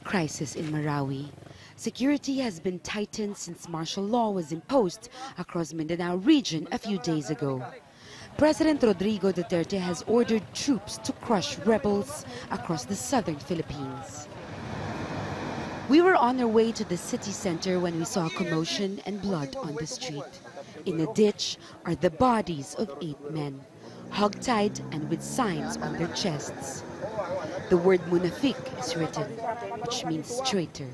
crisis in Marawi. Security has been tightened since martial law was imposed across Mindanao region a few days ago. President Rodrigo Duterte has ordered troops to crush rebels across the southern Philippines. We were on our way to the city center when we saw commotion and blood on the street. In a ditch are the bodies of 8 men, hogtied and with signs on their chests. The word munafik is written, which means traitor.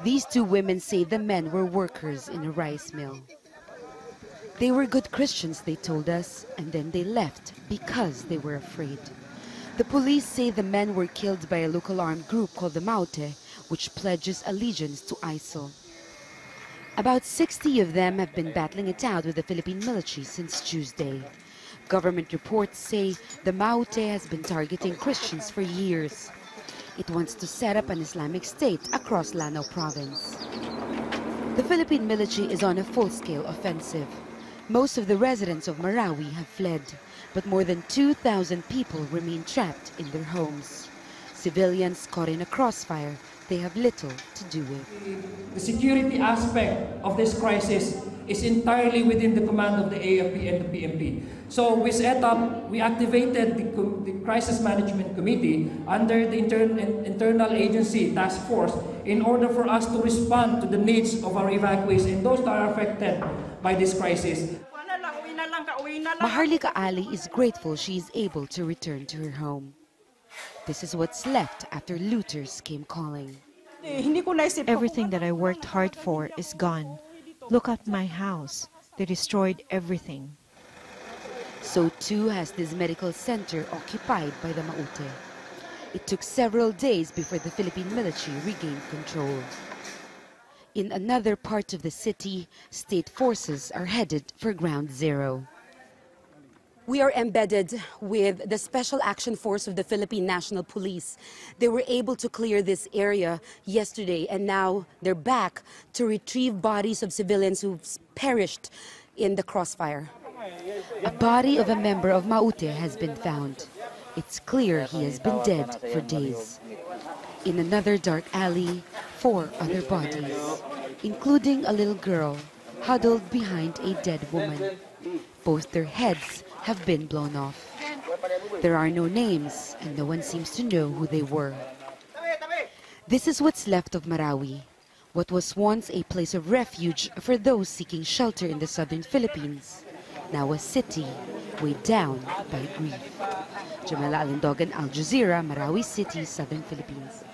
These 2 women say the men were workers in a rice mill. They were good Christians, they told us, and then they left because they were afraid. The police say the men were killed by a local armed group called the Maute, which pledges allegiance to ISIL. About 60 of them have been battling it out with the Philippine military since Tuesday. Government reports say the Maute has been targeting Christians for years. It wants to set up an Islamic state across Lanao province. The Philippine military is on a full-scale offensive. Most of the residents of Marawi have fled, but more than 2,000 people remain trapped in their homes. Civilians caught in a crossfire, they have little to do with. The security aspect of this crisis is entirely within the command of the AFP and the PMP. So we activated the Crisis Management Committee under the internal agency task force in order for us to respond to the needs of our evacuees and those that are affected by this crisis. Maharlika Ali is grateful she is able to return to her home. This is what's left after looters came calling. Everything that I worked hard for is gone. Look at my house. They destroyed everything. So too has this medical center occupied by the Maute. It took several days before the Philippine military regained control. In another part of the city, state forces are headed for Ground Zero. We are embedded with the Special Action Force of the Philippine National Police. They were able to clear this area yesterday, and now they're back to retrieve bodies of civilians who've perished in the crossfire. A body of a member of Maute has been found. It's clear he has been dead for days. In another dark alley, 4 other bodies, including a little girl huddled behind a dead woman. Both their heads have been blown off. There are no names, and no one seems to know who they were. This is what's left of Marawi, what was once a place of refuge for those seeking shelter in the southern Philippines, now a city weighed down by grief. Jamela Alindogan, Al Jazeera, Marawi City, Southern Philippines.